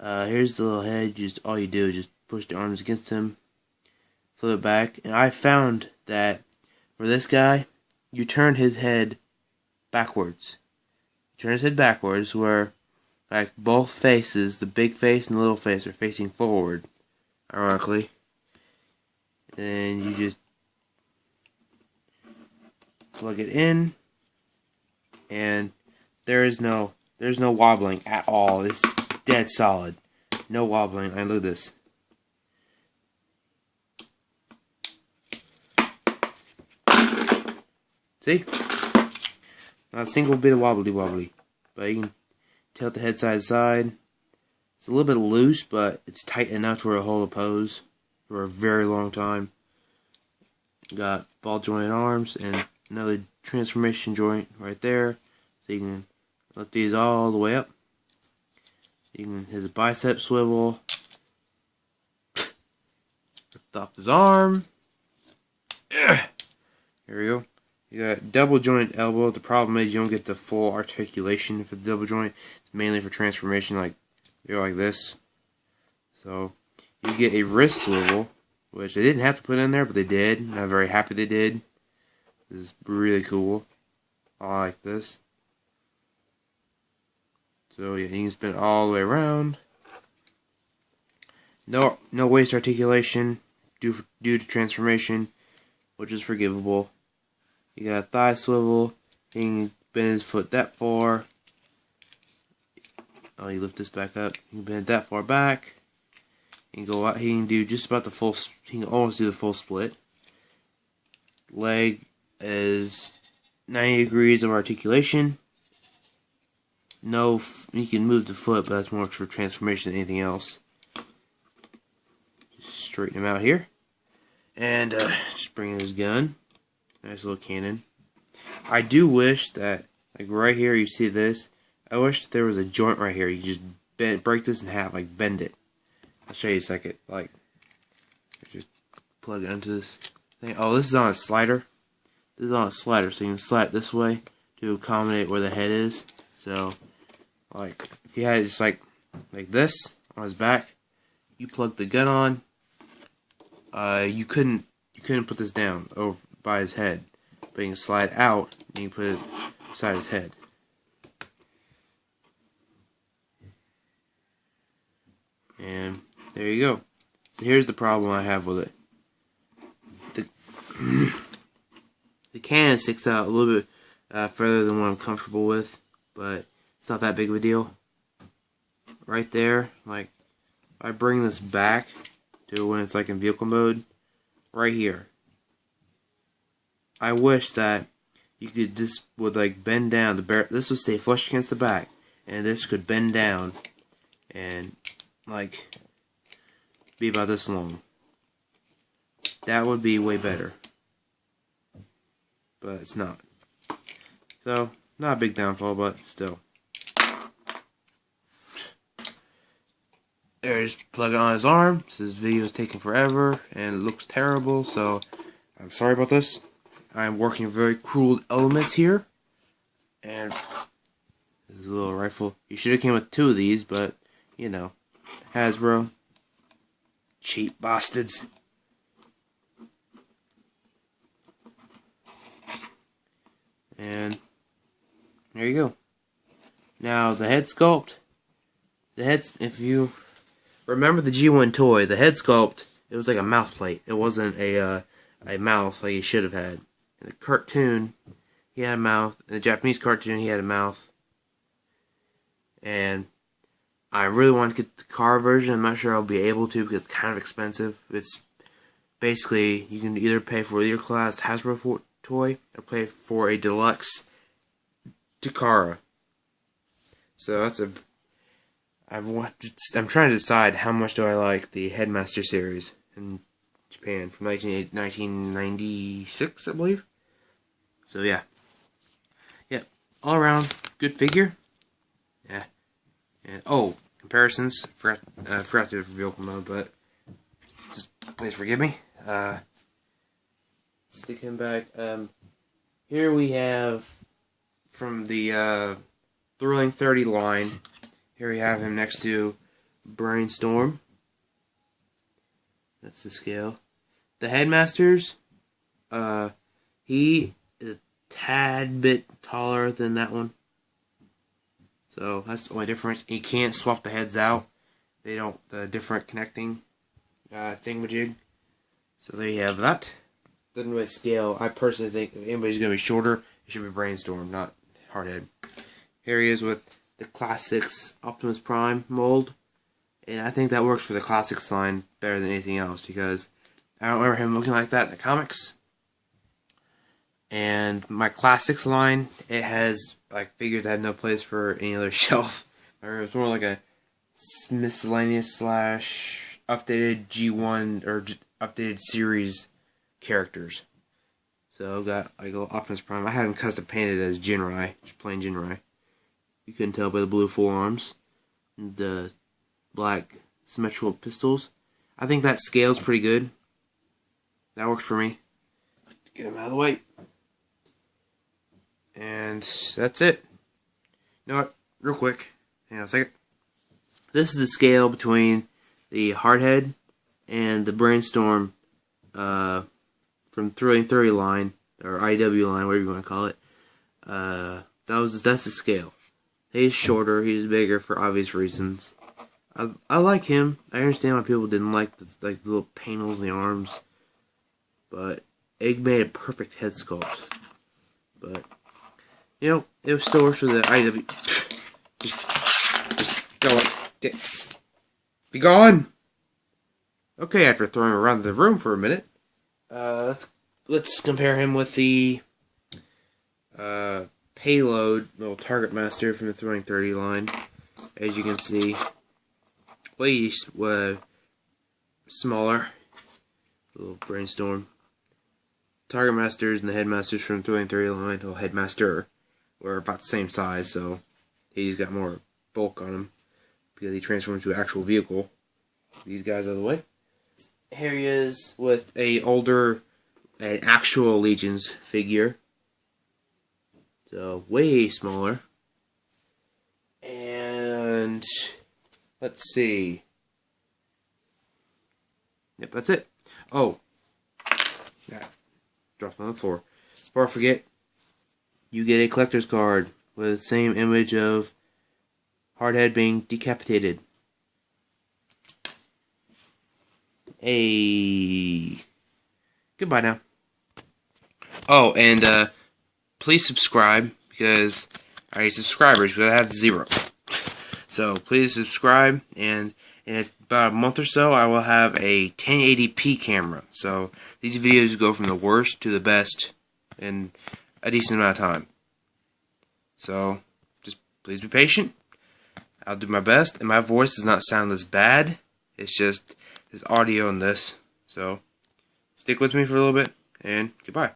Here's the little head. Just all you do is just push the arms against him, flip it back, and I found that for this guy, you turn his head backwards. You turn his head backwards, where like both faces, the big face and the little face, are facing forward, ironically. And you just plug it in, and there's no wobbling at all. It's dead solid. No wobbling. And look at this. See? Not a single bit of wobbly. But you can tilt the head side to side. It's a little bit loose, but it's tight enough to hold a pose for a very long time. Got ball jointed arms and another transformation joint right there. So you can lift these all the way up. You can his bicep swivel. Ripped off his arm. Here we go. You got double joint elbow. The problem is you don't get the full articulation for the double joint. It's mainly for transformation, like this. So you get a wrist swivel, which they didn't have to put in there, but they did. And I'm very happy they did. This is really cool. I like this. So yeah, you can spin it all the way around. No waist articulation due to transformation, which is forgivable. You got a thigh swivel. You can bend his foot that far. Oh, you lift this back up. You can bend that far back. You can go out. He can do just about the full. He can almost do the full split. Leg is 90 degrees of articulation. No, you can move the foot, but that's more for transformation than anything else. Just straighten him out here, and just bring in his gun. Nice little cannon. I do wish that, like right here, you see this. I wish that there was a joint right here. You just break this in half, like bend it. I'll show you a second. Like, just plug it into this thing. Oh, this is on a slider. This is on a slider, so you can slide it this way to accommodate where the head is. So, like, if you had it just like this on his back, you plug the gun on. You couldn't put this down over by his head, but you can slide out and you can put it beside his head. And there you go. So here's the problem I have with it. The cannon sticks out a little bit further than what I'm comfortable with, but it's not that big of a deal. Right there, like, I bring this back to when it's like in vehicle mode, right here. I wish that you could just like bend down the barrel. This would stay flush against the back, and this could bend down and like be about this long. That would be way better, but it's not. So not a big downfall, but still. There, just plug it on his arm. This video is taking forever and it looks terrible, so I'm sorry about this. I'm working with very crude elements here. And this is a little rifle. You should have came with 2 of these, but you know, Hasbro, cheap bastards. And there you go. Now the head sculpt. If you remember the G1 toy, the head sculpt, it was like a mouth plate. It wasn't a mouth like he should have had. In the cartoon, he had a mouth. In the Japanese cartoon, he had a mouth. And I really want to get the car version. I'm not sure I'll be able to because it's kind of expensive. It's basically, you can either pay for either class Hasbro toy or pay for a deluxe Takara. So that's I'm trying to decide how much do I like the Headmaster series in Japan from 1996, I believe. So yeah, all around good figure. Yeah, and comparisons. Forgot to do it for vehicle mode, but just please forgive me. Stick him back. Here we have from the Thrilling 30 line. Here we have him next to Brainstorm. That's the scale. The Headmasters, he is a tad bit taller than that one. So that's the only difference. You can't swap the heads out. They don't, the different connecting thingamajig. So there you have that. Doesn't really scale. I personally think if anybody's going to be shorter, it should be Brainstorm, not Hardhead. Here he is with the Classics Optimus Prime mold. And I think that works for the Classics line better than anything else, because I don't remember him looking like that in the comics. And my Classics line, it has like figures that have no place for any other shelf. Or it's more like a miscellaneous / updated G1 or updated series characters. So I've got like a little Optimus Prime. I have him custom painted as Jinrai, just plain Jinrai. You couldn't tell by the blue forearms, the black symmetrical pistols. I think that scale's pretty good. That works for me. Get him out of the way. And that's it. You know what? Real quick. Hang on a second. This is the scale between the Hardhead and the Brainstorm from Thrilling 30 line, or IW line, whatever you want to call it. That's the scale. He's shorter, he's bigger for obvious reasons. I like him. I understand why people didn't like the little panels in the arms, but it made a perfect head sculpt. But you know, it still works for the IW. Just go like, be gone. Okay, after throwing him around the room for a minute, let's compare him with the Payload, little Target Master from the Thrilling 30 line. As you can see, way smaller. Little Brainstorm. Target Masters and the Headmasters from the Thrilling 30 line, or Headmaster, were about the same size, so he's got more bulk on him because he transformed into an actual vehicle. These guys out of the way. Here he is with an actual Legions figure. So, way smaller. And let's see. Yep, that's it. Oh. Yeah. Dropped on the floor. Before I forget, you get a collector's card with the same image of Hardhead being decapitated. Goodbye now. Oh, and please subscribe, because I need subscribers, but I have 0. So please subscribe, and in about a month or so, I will have a 1080p camera. So these videos go from the worst to the best in a decent amount of time. So just please be patient. I'll do my best, and my voice does not sound as bad. It's just there's audio in this. So stick with me for a little bit, and goodbye.